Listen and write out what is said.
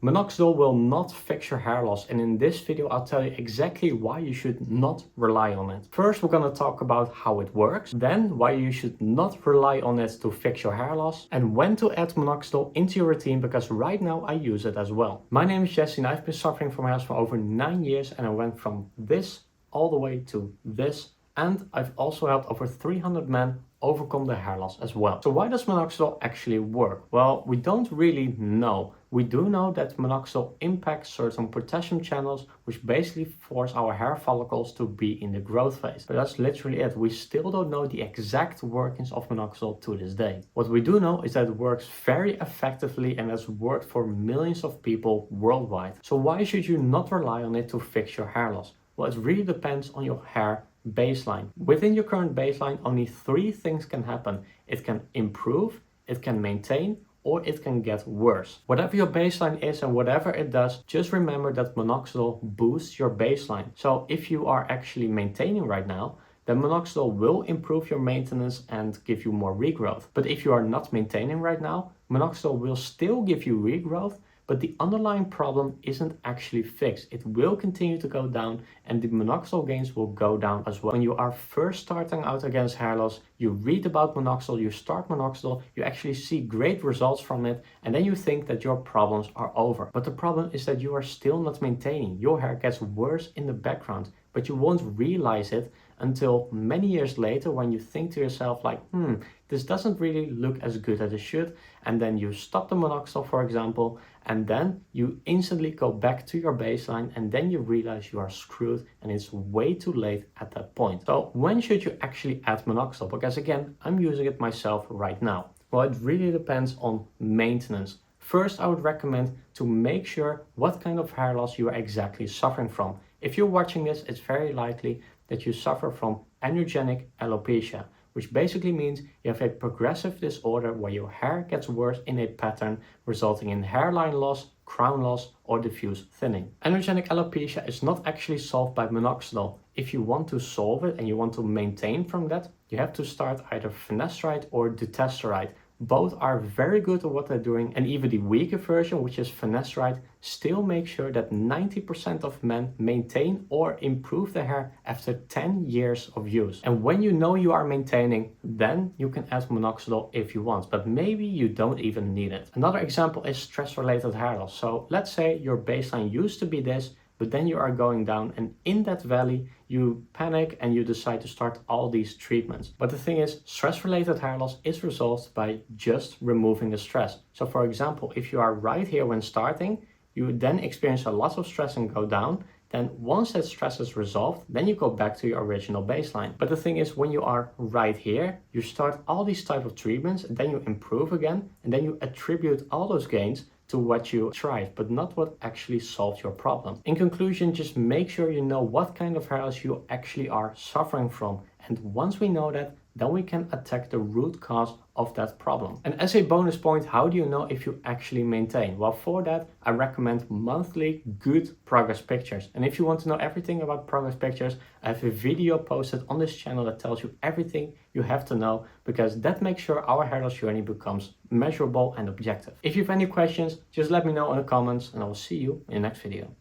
Minoxidil will not fix your hair loss, and in this video I'll tell you exactly why you should not rely on it. First, we're going to talk about how it works, then why you should not rely on it to fix your hair loss, and when to add minoxidil into your routine, because right now I use it as well. My name is Jesse and I've been suffering from hair loss for over 9 years, and I went from this all the way to this, and I've also helped over 300 men overcome their hair loss as well. So why does minoxidil actually work? Well, we don't really know. We do know that minoxidil impacts certain potassium channels, which basically force our hair follicles to be in the growth phase. But that's literally it. We still don't know the exact workings of minoxidil to this day. What we do know is that it works very effectively and has worked for millions of people worldwide. So why should you not rely on it to fix your hair loss? Well, it really depends on your hair baseline. Within your current baseline, only 3 things can happen. It can improve, it can maintain, or it can get worse. Whatever your baseline is and whatever it does, just remember that minoxidil boosts your baseline. So if you are actually maintaining right now, then minoxidil will improve your maintenance and give you more regrowth. But if you are not maintaining right now, minoxidil will still give you regrowth, but the underlying problem isn't actually fixed. It will continue to go down and the minoxidil gains will go down as well. When you are first starting out against hair loss, you read about minoxidil, you start minoxidil, you actually see great results from it, and then you think that your problems are over. But the problem is that you are still not maintaining. Your hair gets worse in the background, but you won't realize it until many years later when you think to yourself like, this doesn't really look as good as it should. And then you stop the minoxidil, for example, and then you instantly go back to your baseline, and then you realize you are screwed and it's way too late at that point. So when should you actually add minoxidil? Because again, I'm using it myself right now. Well, it really depends on maintenance. First, I would recommend to make sure what kind of hair loss you are exactly suffering from. If you're watching this, it's very likely that you suffer from androgenic alopecia, which basically means you have a progressive disorder where your hair gets worse in a pattern, resulting in hairline loss, crown loss, or diffuse thinning. Androgenic alopecia is not actually solved by minoxidil. If you want to solve it and you want to maintain from that, you have to start either finasteride or dutasteride. Both are very good at what they're doing, and even the weaker version, which is finasteride, still makes sure that 90% of men maintain or improve their hair after 10 years of use. And when you know you are maintaining, then you can add minoxidil if you want, but maybe you don't even need it. Another example is stress-related hair loss. So let's say your baseline used to be this, but then you are going down, and in that valley you panic and you decide to start all these treatments. But the thing is, stress-related hair loss is resolved by just removing the stress. So for example, if you are right here when starting, you then experience a lot of stress and go down. Then once that stress is resolved, then you go back to your original baseline. But the thing is, when you are right here, you start all these type of treatments, and then you improve again, and then you attribute all those gains to what you tried, but not what actually solved your problem. In conclusion, just make sure you know what kind of hair loss you actually are suffering from. And once we know that, then we can attack the root cause of that problem. And as a bonus point, how do you know if you actually maintain? Well, for that, I recommend monthly good progress pictures. And if you want to know everything about progress pictures, I have a video posted on this channel that tells you everything you have to know, because that makes sure our hair loss journey becomes measurable and objective. If you have any questions, just let me know in the comments, and I will see you in the next video.